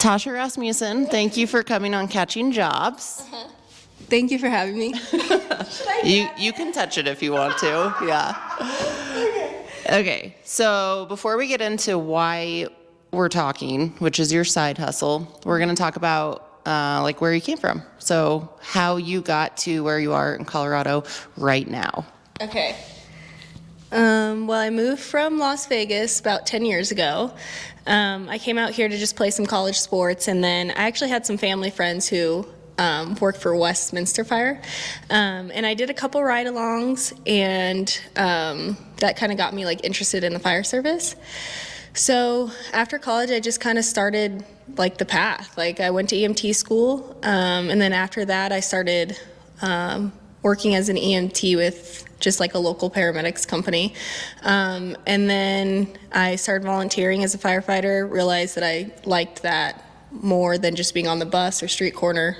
Tasha Rasmussen, thank you for coming on Catching Jobs. Thank you for having me. You can touch it if you want to. Yeah. Okay. So before we get into why we're talking, which is your side hustle, we're going to talk about like where you came from. So how you got to where you are in Colorado right now. Okay. Well, I moved from Las Vegas about 10 years ago. I came out here to just play some college sports, and then I actually had some family friends who worked for Westminster Fire. And I did a couple ride-alongs, and that kind of got me like interested in the fire service. So after college, I just kind of started like the path. Like I went to EMT school, and then after that, I started working as an EMT with just like a local paramedics company. And then I started volunteering as a firefighter, realized that I liked that more than just being on the bus or street corner,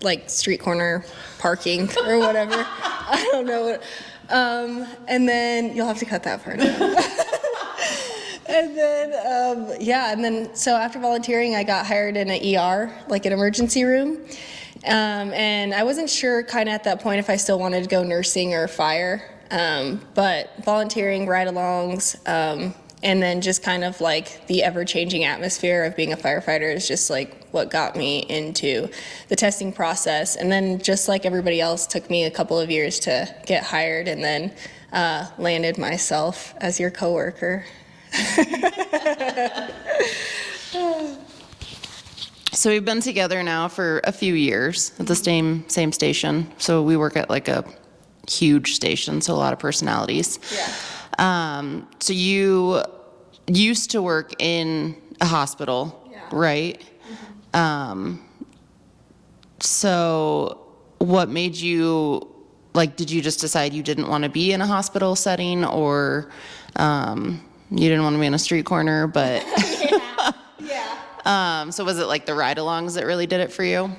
like street corner parking or whatever. I don't know. And then you'll have to cut that part out. And then, so after volunteering, I got hired in an ER, like an emergency room. And I wasn't sure kind of at that point if I still wanted to go nursing or fire, but volunteering, ride-alongs, and then just kind of like the ever-changing atmosphere of being a firefighter is just like what got me into the testing process. And then just like everybody else, took me a couple of years to get hired, and then landed myself as your coworker. So we've been together now for a few years at the same station. So we work at like a huge station, so a lot of personalities. Yeah. So you used to work in a hospital, Yeah. right? Mm-hmm. So what made you, like, did you just decide you didn't want to be in a hospital setting, or you didn't want to be in a street corner, but... Yeah. So was it like the ride-alongs that really did it for you?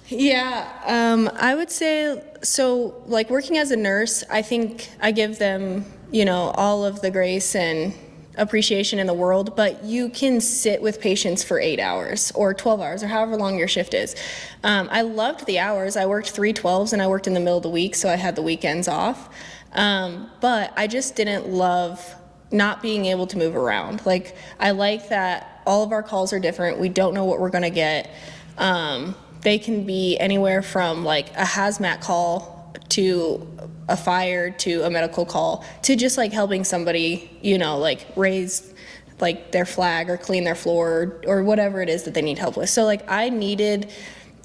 Yeah, I would say, so like working as a nurse, I think I give them, all of the grace and appreciation in the world, but you can sit with patients for 8 hours or 12 hours or however long your shift is. I loved the hours. I worked 3 12s and I worked in the middle of the week, so I had the weekends off. But I just didn't love not being able to move around. Like, I like that all of our calls are different. We don't know what we're gonna get. They can be anywhere from like a hazmat call to a fire to a medical call to just like helping somebody, like raise like their flag or clean their floor or whatever it is that they need help with. So like I needed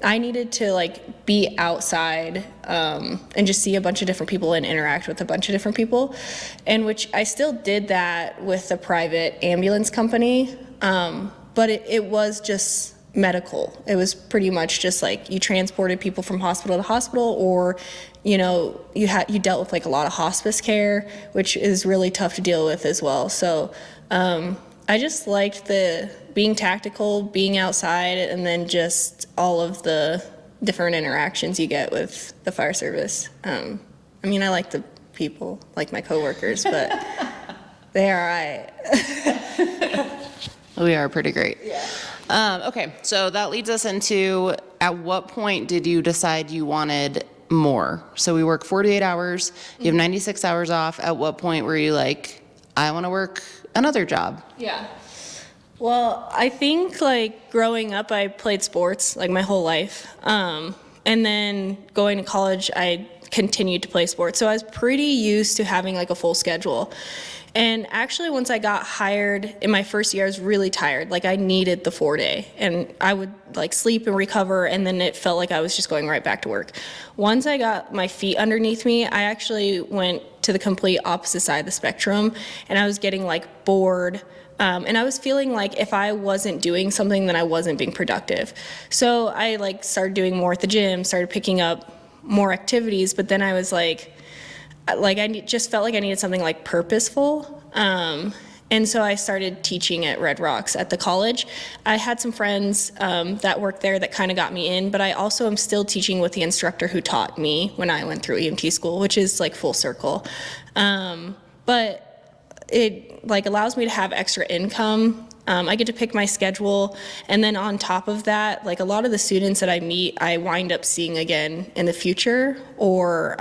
to like be outside and just see a bunch of different people and interact with a bunch of different people, and which I still did that with the private ambulance company, but it was just medical. It was pretty much just like you transported people from hospital to hospital, or you dealt with like a lot of hospice care, which is really tough to deal with as well. So I just liked the being tactical, being outside, and then just all of the different interactions you get with the fire service. I like the people, like my coworkers, but they are all right. We are pretty great. Yeah. Okay, so that leads us into, at what point did you decide you wanted more? So we work 48 hours, you have 96 hours off. At what point were you like, I want to work another job? Yeah. Well, I think like growing up, I played sports like my whole life. And then going to college, I continued to play sports. So I was pretty used to having like a full schedule. And actually, once I got hired in my first year, I was really tired. Like I needed the 4-day, and I would like sleep and recover, and then it felt like I was just going right back to work. Once I got my feet underneath me, I actually went to the complete opposite side of the spectrum, and I was getting like bored. And I was feeling like if I wasn't doing something, then I wasn't being productive. So I like started doing more at the gym, started picking up more activities, but then I was like I just felt like I needed something like purposeful. And so I started teaching at Red Rocks at the college. I had some friends that worked there that kind of got me in, but I also am still teaching with the instructor who taught me when I went through EMT school, which is like full circle. But it like allows me to have extra income I get to pick my schedule, and then on top of that, like a lot of the students that I meet, I wind up seeing again in the future, or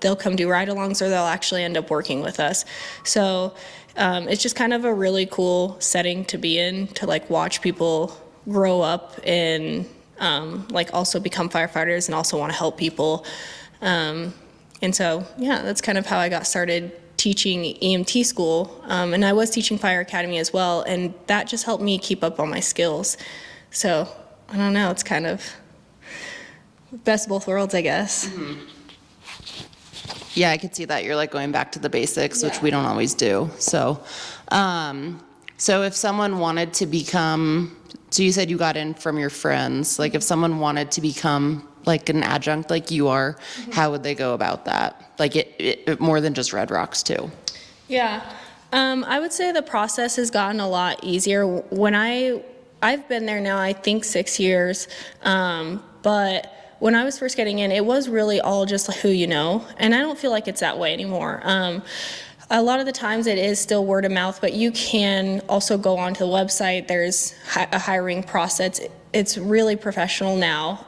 they'll come do ride-alongs, or they'll actually end up working with us. So it's just kind of a really cool setting to be in, to like watch people grow up and like also become firefighters and also want to help people. And so, yeah, that's kind of how I got started teaching EMT school, and I was teaching Fire Academy as well, and that just helped me keep up on my skills. So I don't know, it's kind of best of both worlds, I guess. Yeah, I could see that. You're like going back to the basics, which we don't always do. So, so if someone wanted to become, so you said you got in from your friends, like if someone wanted to become like an adjunct like you are, how would they go about that? Like it more than just Red Rocks too. Yeah, I would say the process has gotten a lot easier. When I've been there now, I think 6 years, but when I was first getting in, it was really all just who you know, and I don't feel like it's that way anymore. A lot of the times it is still word of mouth, but you can also go onto the website. There's a hiring process. It's really professional now.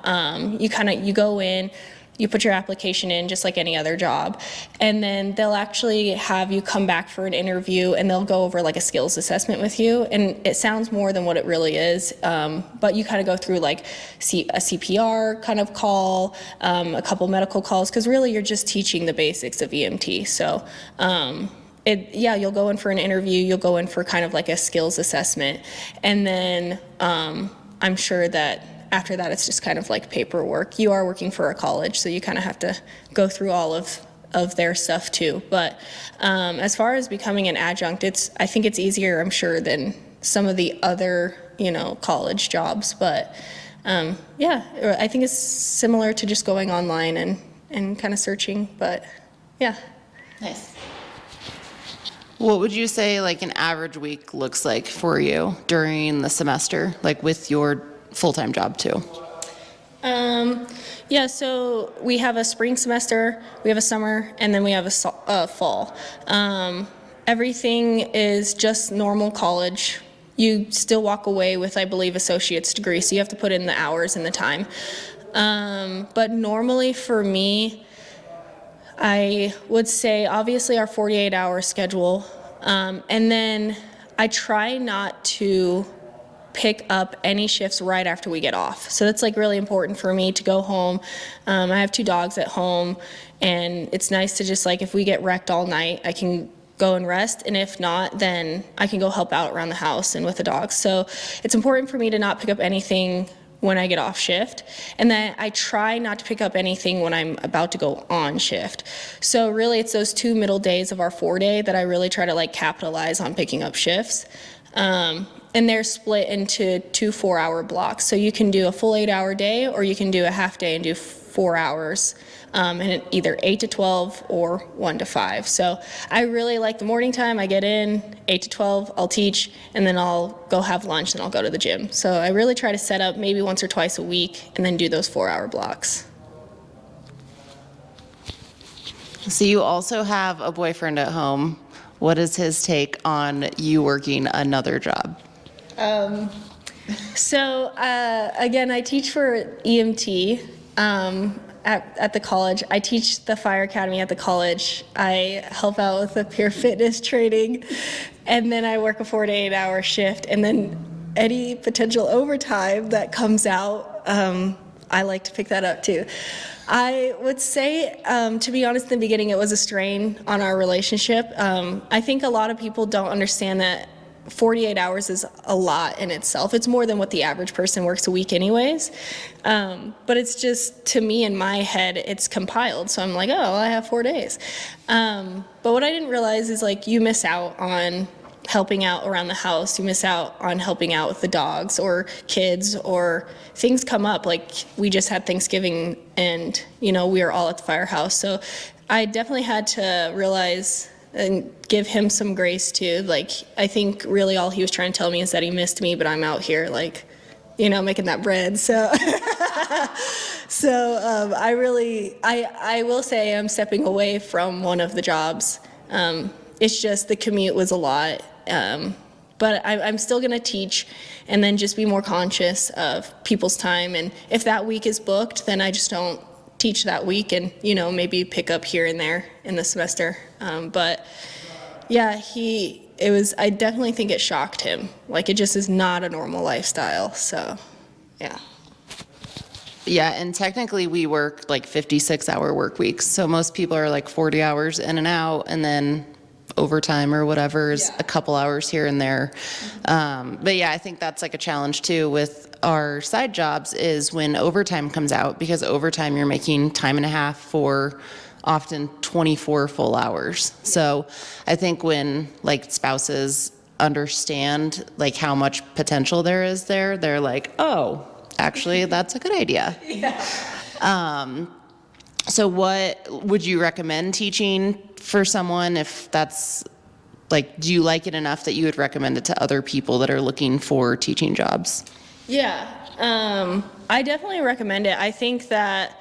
You go in, you put your application in just like any other job, and then they'll actually have you come back for an interview, and they'll go over like a skills assessment with you, and it sounds more than what it really is, but you kind of go through like a CPR kind of call, a couple medical calls, because really you're just teaching the basics of EMT. So you'll go in for an interview, you'll go in for kind of like a skills assessment, and then I'm sure that after that, it's just kind of like paperwork. You are working for a college, so you kind of have to go through all of their stuff too. But as far as becoming an adjunct, I think it's easier, I'm sure, than some of the other, college jobs. But I think it's similar to just going online and kind of searching. But yeah. Nice. What would you say like an average week looks like for you during the semester, like with your full-time job too? So we have a spring semester, we have a summer, and then we have a fall. Everything is just normal college. You still walk away with, I believe, associate's degree, so you have to put in the hours and the time. But normally for me, I would say obviously our 48-hour schedule, and then I try not to pick up any shifts right after we get off. So that's like really important for me to go home. I have 2 dogs at home, and it's nice to just like, if we get wrecked all night, I can go and rest, and if not, then I can go help out around the house and with the dogs. So it's important for me to not pick up anything when I get off shift, and then I try not to pick up anything when I'm about to go on shift. So really it's those 2 middle days of our 4-day that I really try to like capitalize on picking up shifts. And they're split into 2 4-hour blocks. So you can do a full 8-hour day, or you can do a half day and do 4 hours, and either 8 to 12 or 1 to 5. So I really like the morning time. I get in 8 to 12, I'll teach, and then I'll go have lunch, and I'll go to the gym. So I really try to set up maybe once or twice a week and then do those 4-hour blocks. So you also have a boyfriend at home. What is his take on you working another job? Again, I teach for EMT at the college. I teach the Fire Academy at the college. I help out with the peer fitness training, and then I work a 4 to 8 hour shift, and then any potential overtime that comes out, I like to pick that up too. I would say, to be honest, in the beginning, it was a strain on our relationship. I think a lot of people don't understand that 48 hours is a lot in itself. It's more than what the average person works a week anyways. But it's just, to me, in my head, it's compiled. So I'm like, oh, well, I have 4 days. But what I didn't realize is like you miss out on helping out around the house. You miss out on helping out with the dogs or kids, or things come up. Like we just had Thanksgiving, and we were all at the firehouse. So I definitely had to realize and give him some grace too. Like I think really all he was trying to tell me is that he missed me, but I'm out here like, making that bread. So, I will say I'm stepping away from one of the jobs. It's just the commute was a lot. But I'm still going to teach and then just be more conscious of people's time. And if that week is booked, then I just don't teach that week and, maybe pick up here and there in the semester. But yeah, I definitely think it shocked him. Like, it just is not a normal lifestyle. So, yeah. Yeah, and technically we work like 56-hour work weeks. So most people are like 40 hours in and out, and then overtime or whatever is a couple hours here and there. But yeah, I think that's like a challenge too with our side jobs is when overtime comes out, because overtime you're making time and a half for often 24 full hours. So I think when like spouses understand like how much potential there is there, they're like, oh, actually that's a good idea. So what would you recommend teaching for someone if that's like, do you like it enough that you would recommend it to other people that are looking for teaching jobs? Yeah, I definitely recommend it. I think that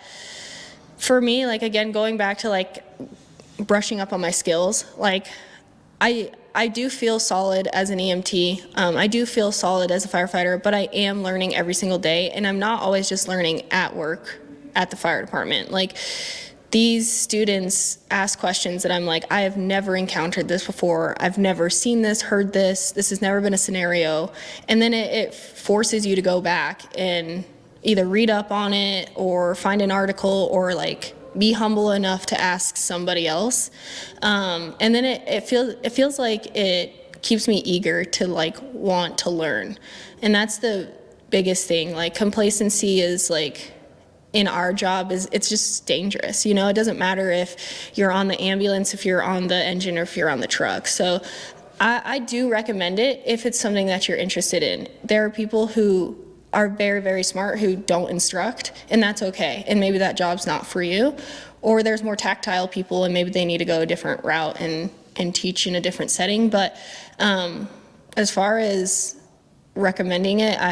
for me, like, again, going back to like brushing up on my skills, like I do feel solid as an EMT. I do feel solid as a firefighter, but I am learning every single day, and I'm not always just learning at work at the fire department. Like, these students ask questions that I'm like, I have never encountered this before. I've never seen this, heard this. This has never been a scenario. And then it forces you to go back and either read up on it or find an article or like be humble enough to ask somebody else. And then it feels like it keeps me eager to like want to learn. And that's the biggest thing. Like, complacency is like, in our job, it's just dangerous. It doesn't matter if you're on the ambulance, if you're on the engine, or if you're on the truck. So I do recommend it if it's something that you're interested in. There are people who are very, very smart who don't instruct, and that's okay. And maybe that job's not for you. Or there's more tactile people, and maybe they need to go a different route and teach in a different setting. But as far as recommending it, I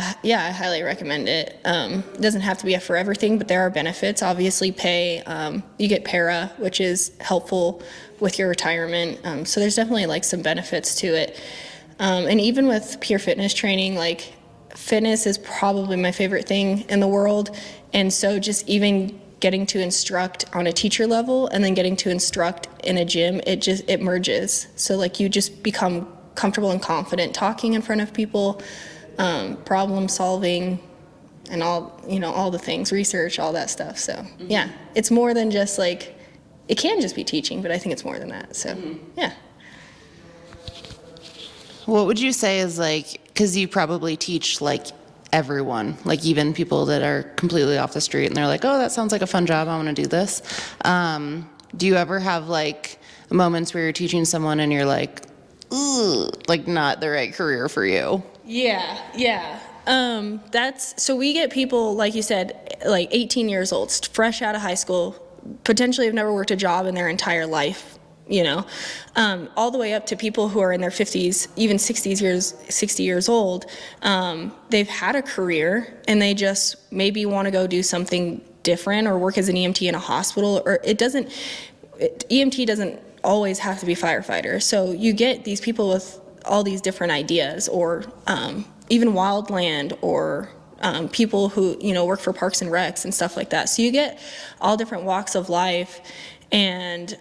highly recommend it. It doesn't have to be a forever thing, but there are benefits. Obviously, pay. You get para, which is helpful with your retirement. So there's definitely like some benefits to it. And even with peer fitness training, like, fitness is probably my favorite thing in the world. And so just even getting to instruct on a teacher level and then getting to instruct in a gym, it merges. So like, you just become comfortable and confident talking in front of people, problem solving, and all the things, research, all that stuff. So yeah, it's more than just like, it can just be teaching, but I think it's more than that. So yeah. What would you say is like, because you probably teach like everyone, like even people that are completely off the street and they're like, oh, that sounds like a fun job, I want to do this. Do you ever have like moments where you're teaching someone and you're like, ooh, like not the right career for you? Yeah. So we get people, like you said, like 18 years old, fresh out of high school, potentially have never worked a job in their entire life, all the way up to people who are in their 50s, even 60 years old. They've had a career and they just maybe want to go do something different or work as an EMT in a hospital, or EMT doesn't always have to be firefighter. So you get these people with all these different ideas, or even wildland, or people who work for Parks and Recs and stuff like that. So you get all different walks of life, and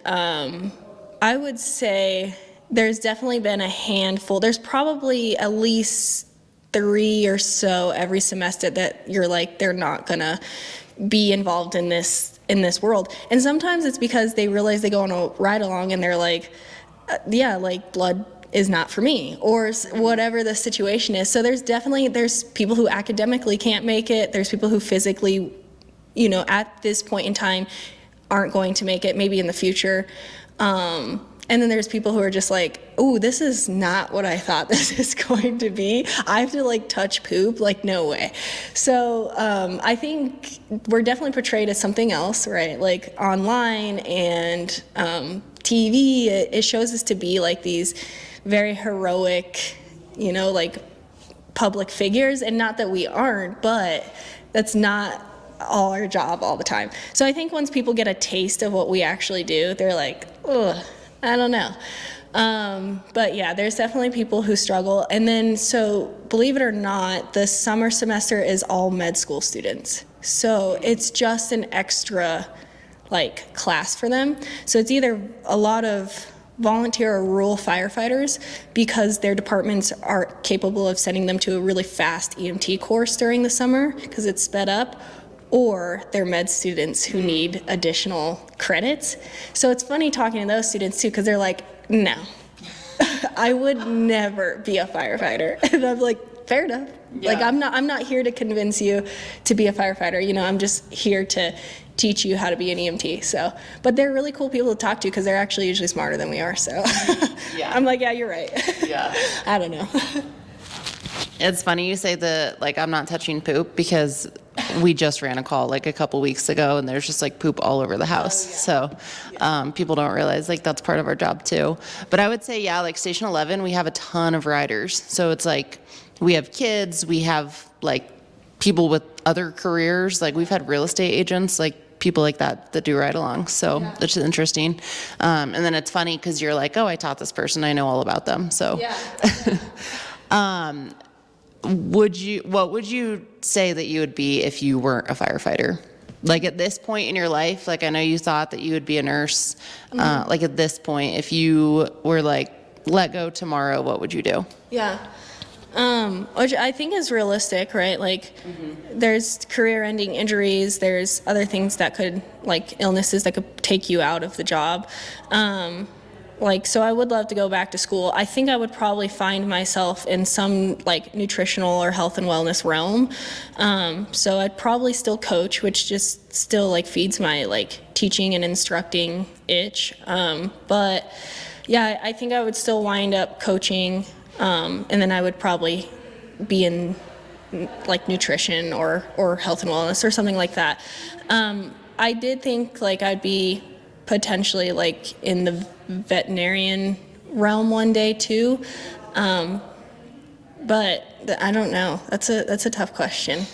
I would say there's definitely been a handful. There's probably at least 3 or so every semester that you're like, they're not gonna be involved in this world. And sometimes it's because they realize they go on a ride along and they're like, like blood is not for me, or whatever the situation is. So there's people who academically can't make it. There's people who physically, at this point in time aren't going to make it, maybe in the future. And then there's people who are just like, oh, this is not what I thought this is going to be. I have to like touch poop, like no way. So I think we're definitely portrayed as something else, right? Like online and TV, it shows us to be like these very heroic, like public figures, and not that we aren't, but that's not all our job all the time. So I think once people get a taste of what we actually do, they're like, ugh, I don't know. But yeah, there's definitely people who struggle. And then, so believe it or not, the summer semester is all med school students. So it's just an extra like class for them. So it's either a lot of volunteer or rural firefighters because their departments are capable of sending them to a really fast EMT course during the summer because it's sped up, or they're med students who need additional credits. So it's funny talking to those students too because they're like, no, I would never be a firefighter. And I'm like, fair enough. Yeah. Like I'm not here to convince you to be a firefighter. You know, I'm just here to teach you how to be an EMT. So, but they're really cool people to talk to because they're actually usually smarter than we are. So yeah. I'm like, yeah, you're right. Yeah. I don't know. It's funny you say like, I'm not touching poop because we just ran a call like a couple weeks ago and there's just like poop all over the house. Oh, yeah. So people don't realize like that's part of our job too. But I would say, yeah, like Station 11, we have a ton of riders. So it's like, we have kids, we have like people with other careers. Like we've had real estate agents, like people like that do ride along. So yeah. It's interesting. And then it's funny because you're like, oh, I taught this person, I know all about them. So yeah. What would you say that you would be if you weren't a firefighter? Like at this point in your life, like I know you thought that you would be a nurse. Mm-hmm. Like at this point, if you were like let go tomorrow, what would you do? Yeah. Which I think is realistic, right? Like there's career-ending injuries, there's other things that could, like illnesses that could take you out of the job. So I would love to go back to school. I think I would probably find myself in some like nutritional or health and wellness realm. So I'd probably still coach, which just still like feeds my like teaching and instructing itch. But yeah, I think I would still wind up coaching. And then I would probably be in like nutrition or health and wellness or something like that. I did think like I'd be potentially like in the veterinarian realm one day too. But I don't know. That's a tough question.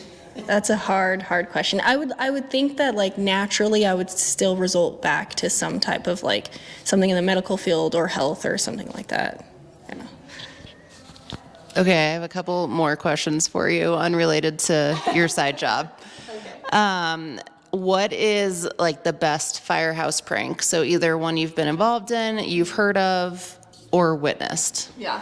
That's a hard question. I would think that like naturally I would still result back to some type of like something in the medical field or health or something like that. Okay, I have a couple more questions for you unrelated to your side job. Okay. What is like the best firehouse prank? So either one you've been involved in, you've heard of, or witnessed. Yeah.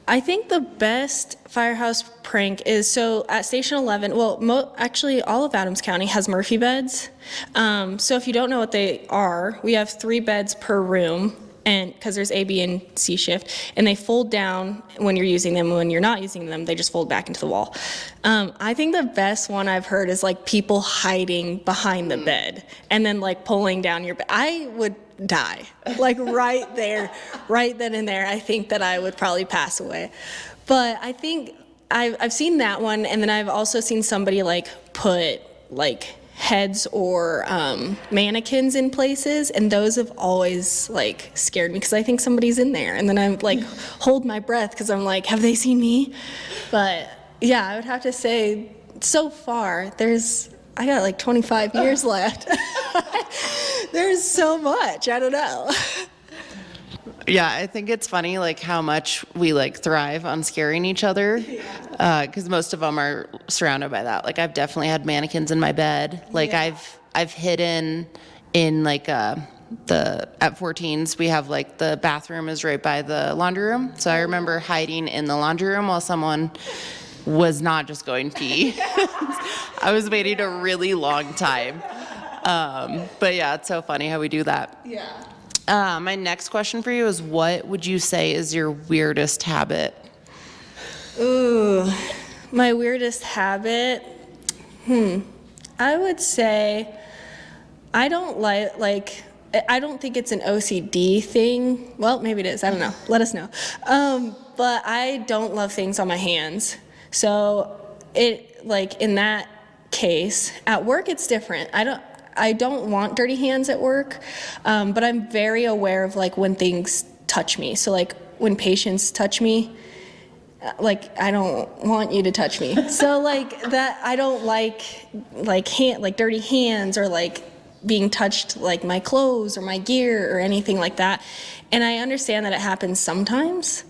I think the best firehouse prank is, so at Station 11, well, actually all of Adams County has Murphy beds. So if you don't know what they are, we have 3 beds per room. And because there's A, B, and C shift, and they fold down when you're using them. When you're not using them, they just fold back into the wall. I think the best one I've heard is like people hiding behind the bed and then like pulling down your bed. I would die, like right there, right then and there. I think that I would probably pass away. But I think I've seen that one, and then I've also seen somebody like put like heads or mannequins in places, and those have always like scared me because I think somebody's in there, and then I like hold my breath because I'm like, have they seen me? But yeah, I would have to say so far I got like 25 years left. There's so much, I don't know. Yeah, I think it's funny like how much we like thrive on scaring each other, because most of them are surrounded by that. Like I've definitely had mannequins in my bed. Like yeah. I've hidden in like at 14s we have like the bathroom is right by the laundry room. So I remember hiding in the laundry room while someone was not just going pee. I was waiting a really long time. But yeah, it's so funny how we do that. Yeah. My next question for you is, what would you say is your weirdest habit? Ooh, my weirdest habit? I would say I don't I don't think it's an OCD thing. Well, maybe it is. I don't know. Let us know. But I don't love things on my hands. So in that case, at work it's different. I don't want dirty hands at work, but I'm very aware of like when things touch me. So like when patients touch me, like I don't want you to touch me. So like that, I don't like dirty hands or like being touched, like my clothes or my gear or anything like that. And I understand that it happens sometimes,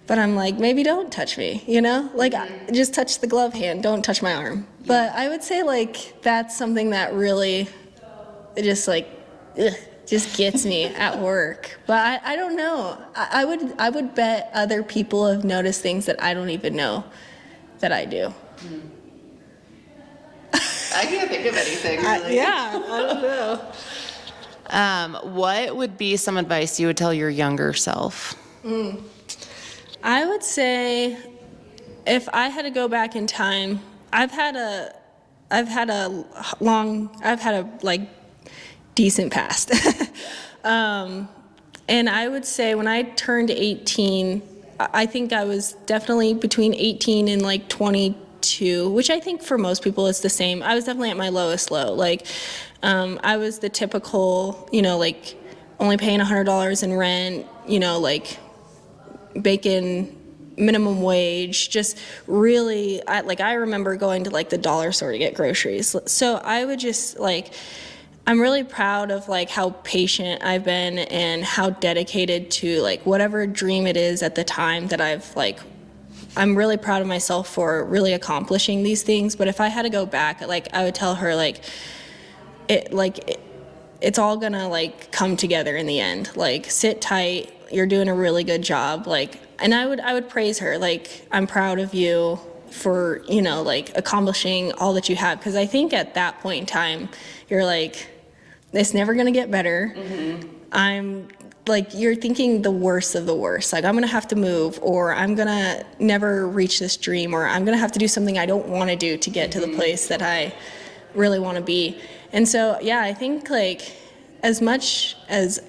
but I'm like, maybe don't touch me, you know? Like, just touch the glove hand, don't touch my arm. But I would say, like, that's something that really just, like, just gets me at work. But I don't know. I would bet other people have noticed things that I don't even know that I do. I can't think of anything, really. Yeah, I don't know. What would be some advice you would tell your younger self? I would say if I had to go back in time, I've had a like decent past. And I would say when I turned 18, I think I was definitely between 18 and like 22, which I think for most people is the same. I was definitely at my lowest low. Like, I was the typical, you know, like only paying $100 in rent, you know, like bacon minimum wage, just really, I remember going to like the dollar store to get groceries. So I would just like, I'm really proud of like how patient I've been and how dedicated to like whatever dream it is at the time that I'm really proud of myself for really accomplishing these things. But if I had to go back, like I would tell her it's all gonna like come together in the end. Like, sit tight, you're doing a really good job. Like, and I would praise her, like, I'm proud of you for, you know, like accomplishing all that you have. Because I think at that point in time, you're like, it's never gonna get better. I'm like, you're thinking the worst of the worst. Like, I'm gonna have to move, or I'm gonna never reach this dream, or I'm gonna have to do something I don't wanna do to get to the place that I really wanna be. And so, yeah, I think like as much as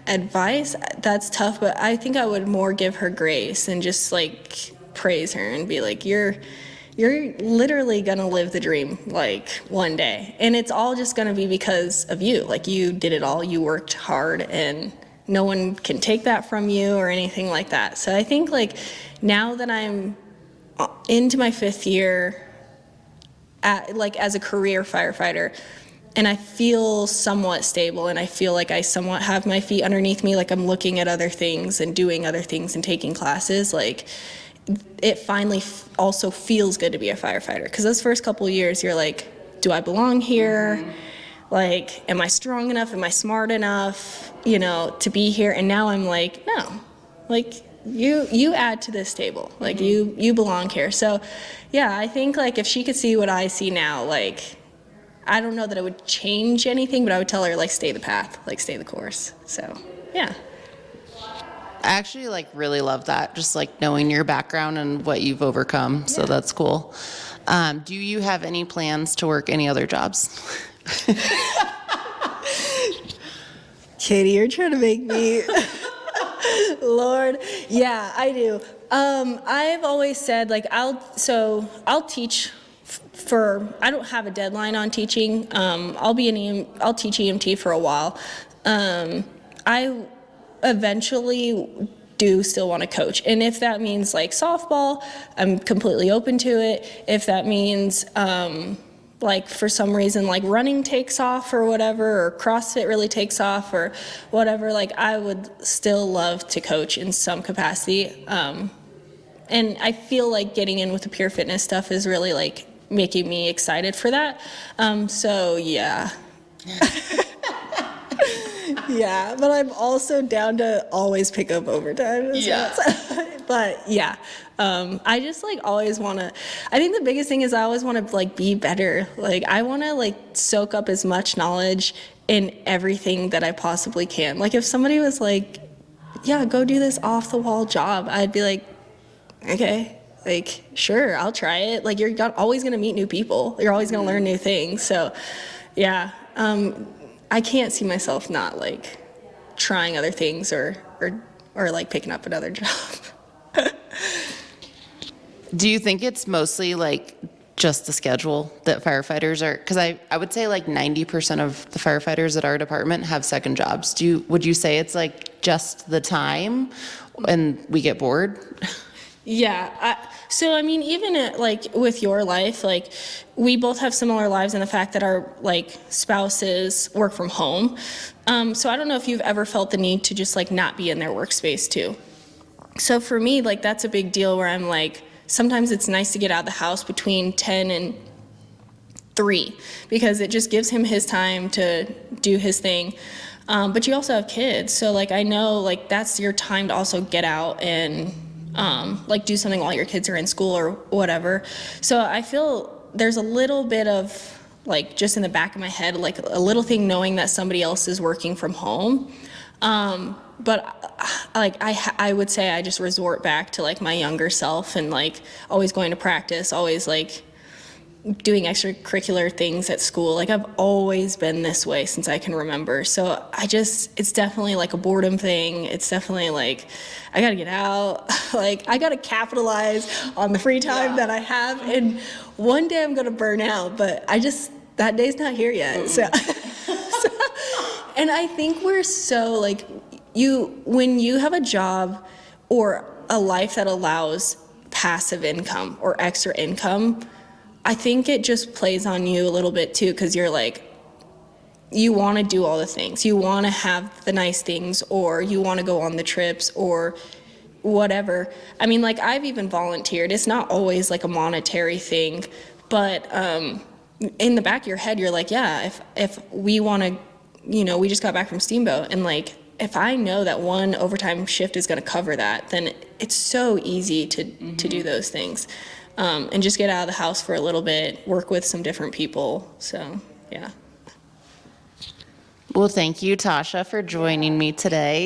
advice, that's tough, but I think I would more give her grace and just like praise her and be like, you're literally gonna live the dream like one day, and it's all just gonna be because of you. Like, you did it all, you worked hard, and no one can take that from you or anything like that. So I think like now that I'm into my 5th year as a career firefighter, and I feel somewhat stable, and I feel like I somewhat have my feet underneath me, like I'm looking at other things and doing other things and taking classes, like it finally also feels good to be a firefighter. Because those first couple of years, you're like, do I belong here? Like, am I strong enough? Am I smart enough, you know, to be here? And now I'm like, no, like you add to this table, like you belong here. So yeah, I think like if she could see what I see now, like, I don't know that it would change anything, but I would tell her, like, stay the path, like, stay the course. So, yeah. I actually like really love that, just like knowing your background and what you've overcome. So that's cool. Do you have any plans to work any other jobs? Katie, you're trying to make me, Lord. Yeah, I do. I've always said, like, I'll teach I don't have a deadline on teaching. I'll teach EMT for a while. I eventually do still want to coach. And if that means like softball, I'm completely open to it. If that means, like for some reason, like running takes off or whatever, or CrossFit really takes off or whatever, like I would still love to coach in some capacity. And I feel like getting in with the pure fitness stuff is really like making me excited for that. So yeah. Yeah, but I'm also down to always pick up overtime. Yeah. But yeah, I just like always want to, I think the biggest thing is I always want to like be better. Like I want to like soak up as much knowledge in everything that I possibly can. Like if somebody was like, yeah, go do this off the wall job, I'd be like, okay, like sure, I'll try it. Like you're always going to meet new people. You're always going to learn new things. So yeah, I can't see myself not like trying other things or like picking up another job. Do you think it's mostly like just the schedule that firefighters are, because I would say like 90% of the firefighters at our department have second jobs. Would you say it's like just the time and we get bored? Yeah. So, I mean, even like with your life, like we both have similar lives in the fact that our like spouses work from home. So I don't know if you've ever felt the need to just like not be in their workspace too. So for me, like that's a big deal where I'm like, sometimes it's nice to get out of the house between 10 and 3 because it just gives him his time to do his thing. But you also have kids. So like I know like that's your time to also get out and like do something while your kids are in school or whatever. So I feel there's a little bit of like just in the back of my head, like a little thing knowing that somebody else is working from home. But like I would say I just resort back to like my younger self and like always going to practice, always like doing extracurricular things at school. Like I've always been this way since I can remember. So it's definitely like a boredom thing. It's definitely like, I gotta get out. Like I gotta capitalize on the free time that I have. And one day I'm gonna burn out, but that day's not here yet. So, and I think we're so like, when you have a job or a life that allows passive income or extra income, I think it just plays on you a little bit too, because you're like, you want to do all the things. You want to have the nice things, or you want to go on the trips or whatever. I mean, like I've even volunteered. It's not always like a monetary thing, but in the back of your head, you're like, yeah, if we want to, we just got back from Steamboat, and like, if I know that one overtime shift is going to cover that, then it's so easy to do those things. And just get out of the house for a little bit, work with some different people. So, yeah. Well, thank you, Tasha, for joining me today.